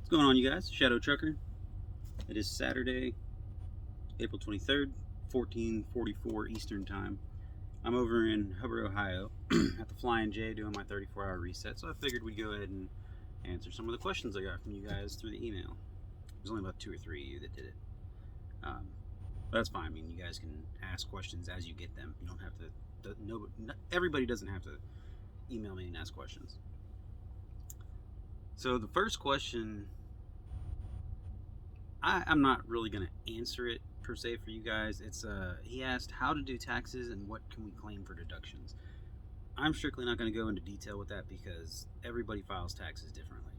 What's going on, you guys? Shadow Trucker. It is Saturday, April 23rd, 14:44 Eastern Time. I'm over in Hubbard, Ohio at the Flying J doing my 34-hour reset, so I figured we'd go ahead and answer some of the questions I got from you guys through the email. There's only about 2 or 3 of you that did it. But that's fine. I mean, you guys can ask questions as you get them. You don't have to, everybody doesn't have to email me and ask questions. So the first question, I'm not really going to answer it per se for you guys. It's he asked how to do taxes and what can we claim for deductions. I'm strictly not going to go into detail with that because everybody files taxes differently.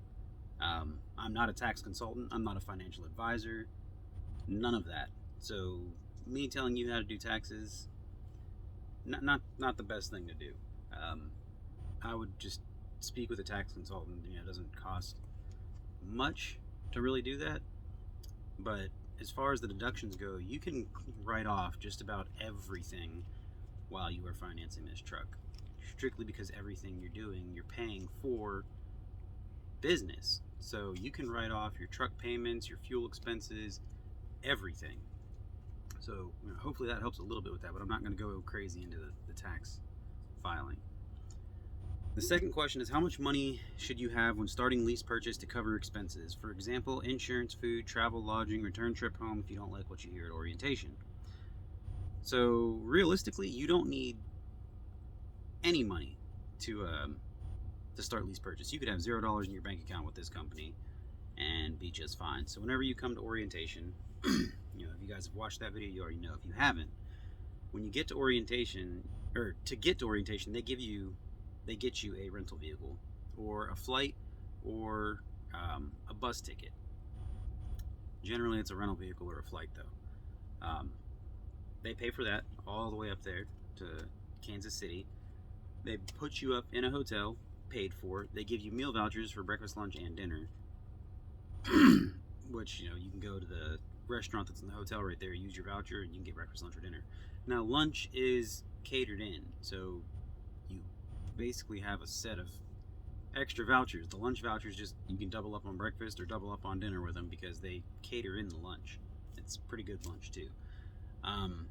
I'm not a tax consultant. I'm not a financial advisor. None of that. So me telling you how to do taxes, not the best thing to do. I would just speak with a tax consultant. It doesn't cost much to really do that. But as far as the deductions go, you can write off just about everything while you are financing this truck. Strictly because everything you're doing, you're paying for business. So you can write off your truck payments, your fuel expenses, everything. So hopefully that helps a little bit with that, but I'm not going to go crazy into the tax filing. The second question is, how much money should you have when starting lease purchase to cover expenses? For example, insurance, food, travel, lodging, return trip home if you don't like what you hear at orientation. So realistically, you don't need any money to start lease purchase. You could have $0 in your bank account with this company and be just fine. So whenever you come to orientation, if you guys have watched that video, you already know. If you haven't, when you get to orientation, or to get to orientation, they get you a rental vehicle or a flight or a bus ticket. Generally it's a rental vehicle or a flight though. They pay for that all the way up there to Kansas City. They put you up in a hotel, paid for. They give you meal vouchers for breakfast, lunch, and dinner. Which, you can go to the restaurant that's in the hotel right there, use your voucher, and you can get breakfast, lunch, or dinner. Now, lunch is catered in, so you basically have a set of extra vouchers. The lunch vouchers, just you can double up on breakfast or double up on dinner with them because they cater in the lunch. It's pretty good lunch too. And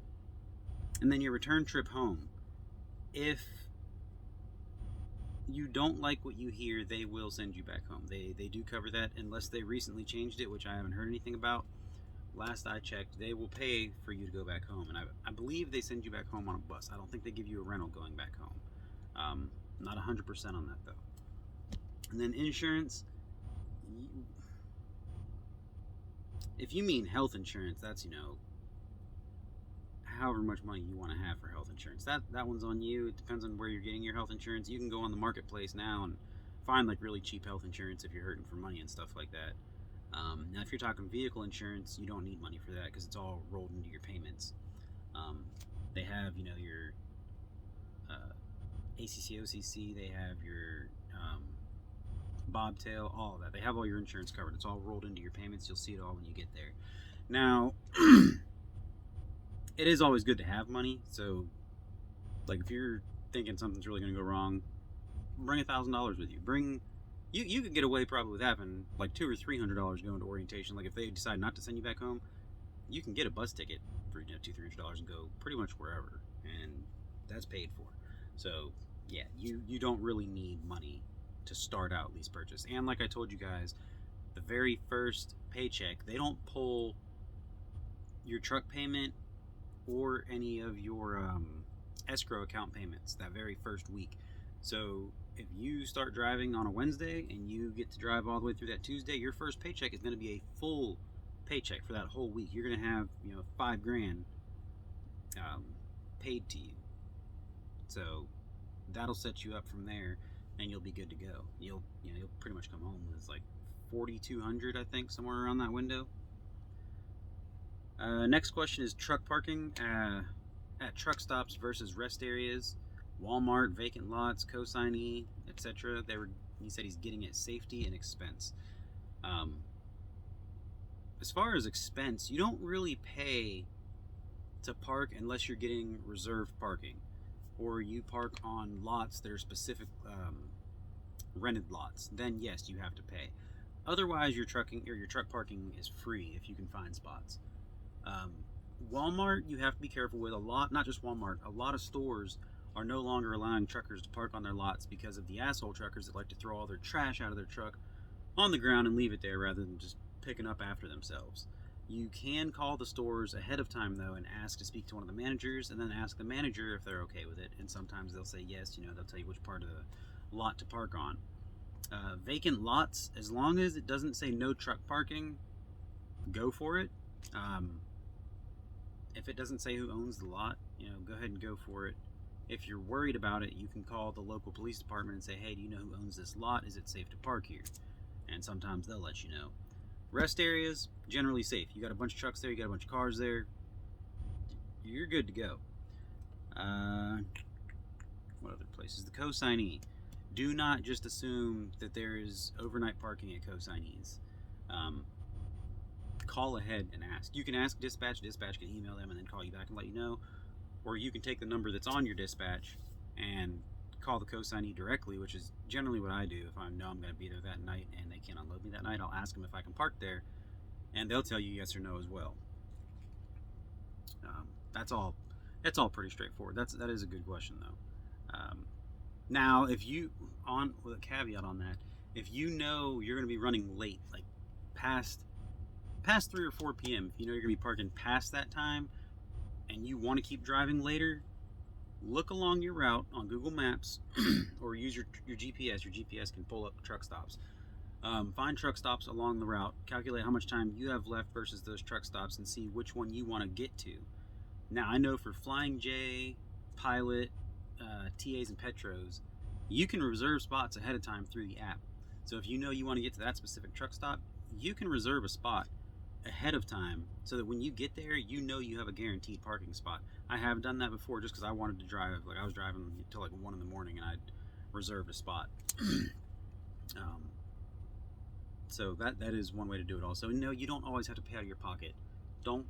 then your return trip home. If you don't like what you hear, they will send you back home. They do cover that unless they recently changed it, which I haven't heard anything about. Last I checked, they will pay for you to go back home, and I believe they send you back home on a bus. I don't think they give you a rental going back home. Not 100% on that though. And then insurance, if you mean health insurance, that's however much money you want to have for health insurance. That one's on you. It depends on where you're getting your health insurance. You can go on the marketplace now and find like really cheap health insurance if you're hurting for money and stuff like that. Now if you're talking vehicle insurance, you don't need money for that because it's all rolled into your payments. They have your ACC, OCC, they have your bobtail, all of that. They have all your insurance covered. It's all rolled into your payments. You'll see it all when you get there. Now it is always good to have money. So like if you're thinking something's really going to go wrong, bring $1,000 with you. You could get away probably with having like $200 or $300 going to orientation. Like if they decide not to send you back home, you can get a bus ticket for $200, $300 and go pretty much wherever, and that's paid for. So yeah, you don't really need money to start out lease purchase. And like I told you guys, the very first paycheck, they don't pull your truck payment or any of your escrow account payments that very first week. So if you start driving on a Wednesday and you get to drive all the way through that Tuesday, your first paycheck is going to be a full paycheck for that whole week. You're going to have $5,000 paid to you. So that'll set you up from there, and you'll be good to go. You'll pretty much come home with like $4,200, I think, somewhere around that window. Next question is truck parking at truck stops versus rest areas, Walmart, vacant lots, consignee, etc. He said he's getting at safety and expense. As far as expense, you don't really pay to park unless you're getting reserved parking, or you park on lots that are specific rented lots. Then yes, you have to pay. Otherwise, your truck parking is free if you can find spots. Walmart, you have to be careful with a lot. Not just Walmart. A lot of stores are no longer allowing truckers to park on their lots because of the asshole truckers that like to throw all their trash out of their truck on the ground and leave it there rather than just picking up after themselves. You can call the stores ahead of time though and ask to speak to one of the managers, and then ask the manager if they're okay with it, and sometimes they'll say yes. They'll tell you which part of the lot to park on. Vacant lots, as long as it doesn't say no truck parking, go for it. If it doesn't say who owns the lot, go ahead and go for it. If you're worried about it, you can call the local police department and say, hey, do you know who owns this lot? Is it safe to park here? And sometimes they'll let you know. Rest areas, generally safe. You got a bunch of trucks there, you got a bunch of cars there, you're good to go. What other places? The co-signee. Do not just assume that there is overnight parking at co-signees. Call ahead and ask. You can ask dispatch. Dispatch can email them and then call you back and let you know. Or you can take the number that's on your dispatch and call the co-signee directly, which is generally what I do. If I know I'm going to be there that night and they can't unload me that night, I'll ask them if I can park there, and they'll tell you yes or no as well. That's all pretty straightforward. That is a good question though. Now, with a caveat on that, if you know you're going to be running late, like past 3 or 4 p.m., if you know you're going to be parking past that time and you want to keep driving later, look along your route on Google Maps or use your GPS. Your GPS can pull up truck stops. Find truck stops along the route, calculate how much time you have left versus those truck stops, and see which one you want to get to. Now, I know for Flying J, Pilot, TAs, and Petros, you can reserve spots ahead of time through the app. So if you know you want to get to that specific truck stop, you can reserve a spot ahead of time so that when you get there, you know you have a guaranteed parking spot. I have done that before just because I wanted to drive. Like, I was driving until like 1 in the morning and I'd reserved a spot. So that is one way to do it also. No, you don't always have to pay out of your pocket. Don't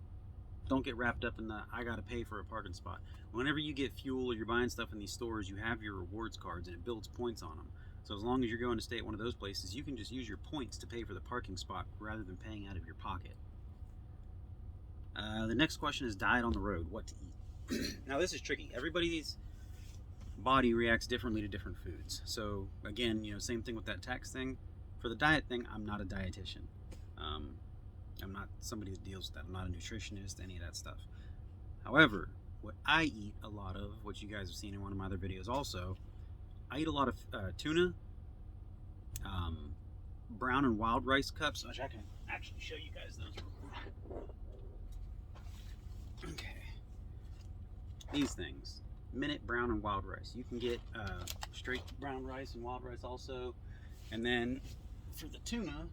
get wrapped up in the I gotta pay for a parking spot. Whenever you get fuel or you're buying stuff in these stores, you have your rewards cards and it builds points on them. So as long as you're going to stay at one of those places, you can just use your points to pay for the parking spot rather than paying out of your pocket. The next question is diet on the road, what to eat. Now this is tricky. Everybody's body reacts differently to different foods. So again, same thing with that tax thing. For the diet thing, I'm not a dietitian. I'm not somebody that deals with that. I'm not a nutritionist, any of that stuff. However, what I eat a lot of, which you guys have seen in one of my other videos also, I eat a lot of tuna, brown and wild rice cups, which I can actually show you guys those real quick. Okay. These things. Minute brown and wild rice. You can get straight brown rice and wild rice also. And then for the tuna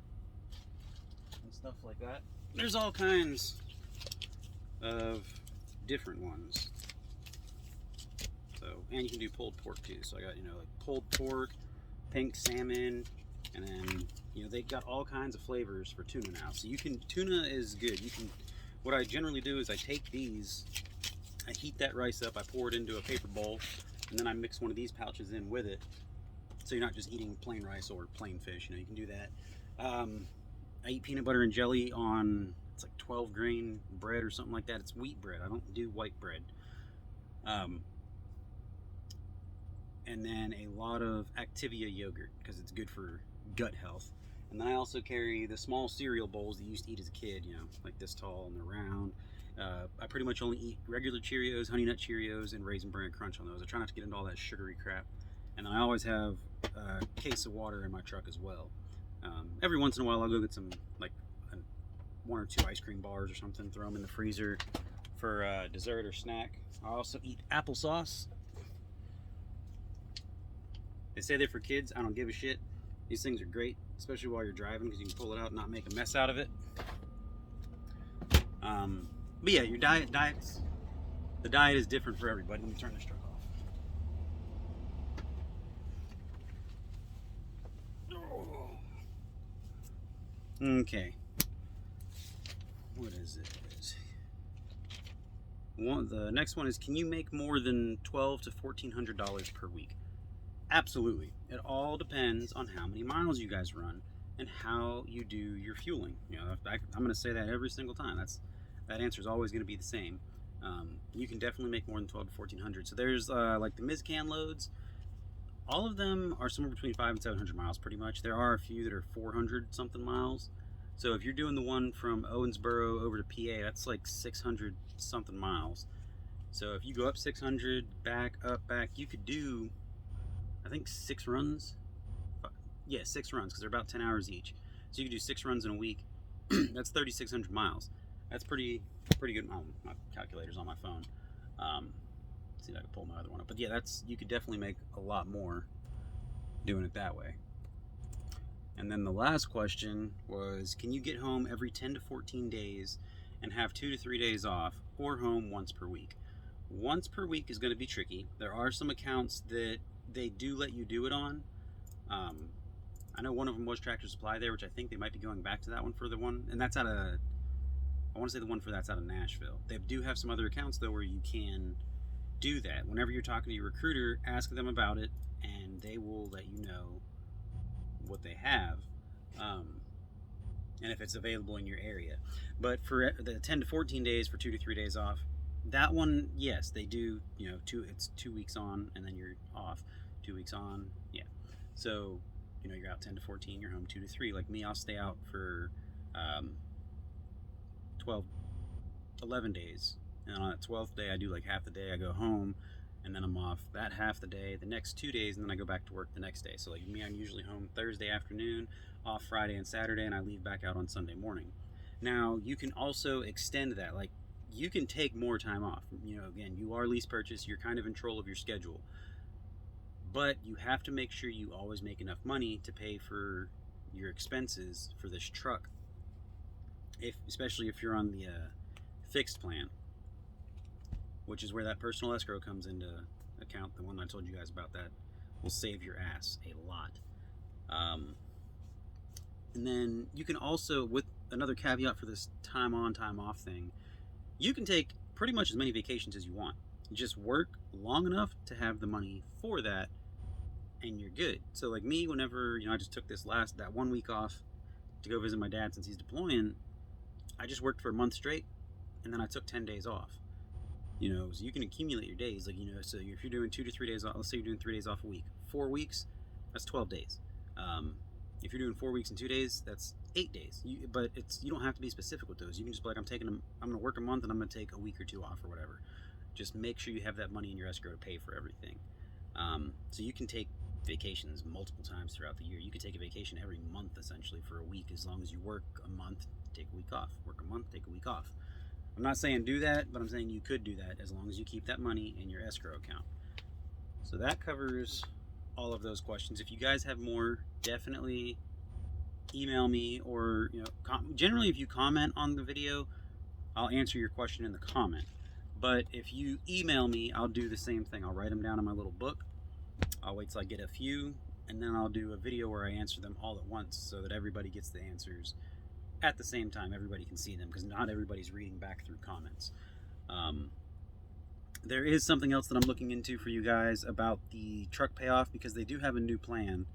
and stuff like that, there's all kinds of different ones. So, and you can do pulled pork too. So I got, like pulled pork, pink salmon, and then, they've got all kinds of flavors for tuna now. So tuna is good. What I generally do is I take these, I heat that rice up, I pour it into a paper bowl, and then I mix one of these pouches in with it. So you're not just eating plain rice or plain fish, you can do that. I eat peanut butter and jelly on, it's like 12 grain bread or something like that. It's wheat bread. I don't do white bread. And then a lot of Activia yogurt because it's good for gut health. And then I also carry the small cereal bowls that you used to eat as a kid, like this tall and they're round. I pretty much only eat regular Cheerios, Honey Nut Cheerios, and Raisin Bran Crunch on those. I try not to get into all that sugary crap. And I always have a case of water in my truck as well. Every once in a while I'll go get some, like 1 or 2 ice cream bars or something, throw them in the freezer for dessert or snack. I also eat applesauce. They say they're for kids. I don't give a shit. These things are great, especially while you're driving because you can pull it out and not make a mess out of it. But yeah, your the diet is different for everybody. Let me turn this truck off. Okay. What is it? The next one is, can you make more than $1,200 to $1,400 per week? Absolutely. It all depends on how many miles you guys run and how you do your fueling. I'm going to say that every single time. That answer is always going to be the same. You can definitely make more than 12 to 1400. So there's like the Mizcan loads. All of them are somewhere between 5 and 700 miles, pretty much. There are a few that are 400 something miles. So if you're doing the one from Owensboro over to PA, that's like 600 something miles. So if you go up 600, back, up, back, you could do, I think, 6 runs. Yeah, 6 runs, because they're about 10 hours each. So you could do 6 runs in a week. That's 3,600 miles. That's pretty good. My calculator's on my phone. See if I can pull my other one up. But yeah, you could definitely make a lot more doing it that way. And then the last question was, can you get home every 10 to 14 days and have 2 to 3 days off, or home once per week? Once per week is going to be tricky. There are some accounts that they do let you do it on. I know one of them was Tractor Supply there, which I think they might be going back to that one for the one, and that's out of, I want to say the one for that's out of Nashville. They do have some other accounts though where you can do that. Whenever you're talking to your recruiter, ask them about it, and they will let you know what they have, and if it's available in your area. But for the 10 to 14 days for 2 to 3 days off, that one, yes, they do. It's 2 weeks on and then you're off. 2 weeks on, yeah. So you're out 10 to 14, you're home 2 to 3. Like me, I'll stay out for 11 days, and on that 12th day I do like half the day, I go home, and then I'm off that half the day the next 2 days, and then I go back to work the next day. So like me, I'm usually home Thursday afternoon, off Friday and Saturday, and I leave back out on Sunday morning. Now you can also extend that. Like, you can take more time off. Again, you are lease purchase, you're kind of in control of your schedule, but you have to make sure you always make enough money to pay for your expenses for this truck, especially if you're on the fixed plan, which is where that personal escrow comes into account. The one I told you guys about, that will save your ass a lot. And then you can also, with another caveat for this time on, time off thing, you can take pretty much as many vacations as you want. You just work long enough to have the money for that, and you're good. So like me, whenever I just took that 1 week off to go visit my dad since he's deploying, I just worked for a month straight, and then I took 10 days off. So you can accumulate your days. Like, so if you're doing 2 to 3 days off, let's say you're doing 3 days off a week, 4 weeks, that's 12 days. If you're doing 4 weeks and 2 days, that's 8 days. But you don't have to be specific with those. You can just be like, I'm going to work a month and I'm going to take a week or 2 off or whatever. Just make sure you have that money in your escrow to pay for everything. So you can take vacations multiple times throughout the year. You could take a vacation every month, essentially, for a week, as long as you work a month, take a week off. Work a month, take a week off. I'm not saying do that, but I'm saying you could do that as long as you keep that money in your escrow account. So that covers all of those questions. If you guys have more, definitely email me, or generally if you comment on the video, I'll answer your question in the comment. But if you email me, I'll do the same thing. I'll write them down in my little book. I'll wait till I get a few, and then I'll do a video where I answer them all at once, so that everybody gets the answers at the same time. Everybody can see them, because not everybody's reading back through comments. There is something else that I'm looking into for you guys about the truck payoff, because they do have a new plan.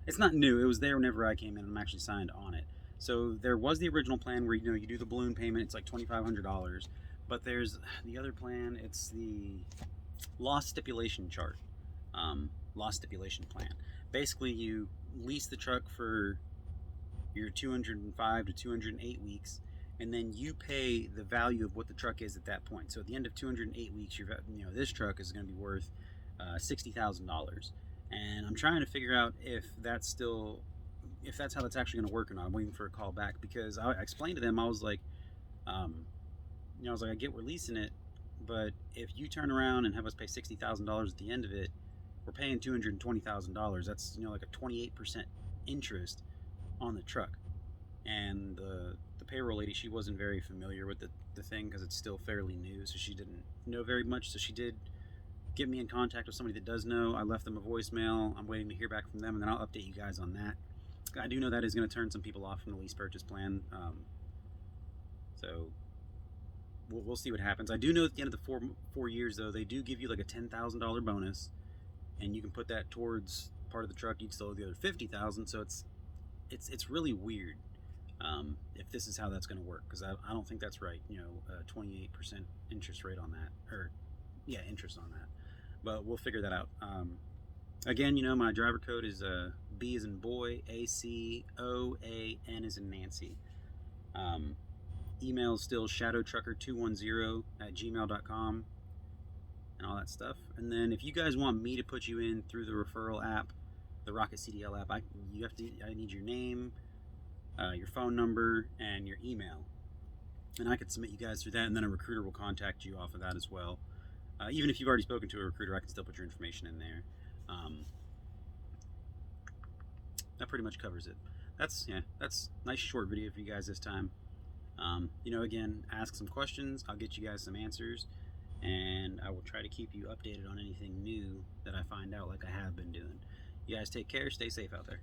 It's not new, it was there whenever I came in, and I'm actually signed on it. So there was the original plan where you do the balloon payment, it's like $2,500. But there's the other plan, it's the loss stipulation chart. Loss stipulation plan. Basically, you lease the truck for your 205 to 208 weeks, and then you pay the value of what the truck is at that point. So at the end of 208 weeks, this truck is going to be worth $60,000. And I'm trying to figure out if that's how that's actually going to work or not. I'm waiting for a call back, because I explained to them, I was like, I get we're leasing it, but if you turn around and have us pay $60,000 at the end of it, we're paying $220,000. That's like a 28% interest on the truck. And the payroll lady, she wasn't very familiar with the thing, because it's still fairly new, so she didn't know very much. So she did get me in contact with somebody that does know. I left them a voicemail. I'm waiting to hear back from them, and then I'll update you guys on that. I do know that is going to turn some people off from the lease purchase plan. So we'll see what happens. I do know at the end of the four years, though, they do give you like a $10,000 bonus, and you can put that towards part of the truck. You'd still owe the other $50,000, so it's really weird if this is how that's going to work, because I don't think that's right. 28% interest rate on that, or yeah, interest on that. But we'll figure that out. Again, my driver code is B as in boy, ACOAN as in Nancy. Email is still shadowtrucker210@gmail.com and all that stuff. And then if you guys want me to put you in through the referral app, the Rocket CDL app, I need your name, your phone number, and your email. And I could submit you guys through that, and then a recruiter will contact you off of that as well. Even if you've already spoken to a recruiter, I can still put your information in there. That pretty much covers it. That's a nice short video for you guys this time. Again, ask some questions. I'll get you guys some answers, and I will try to keep you updated on anything new that I find out, like I have been doing. You guys take care. Stay safe out there.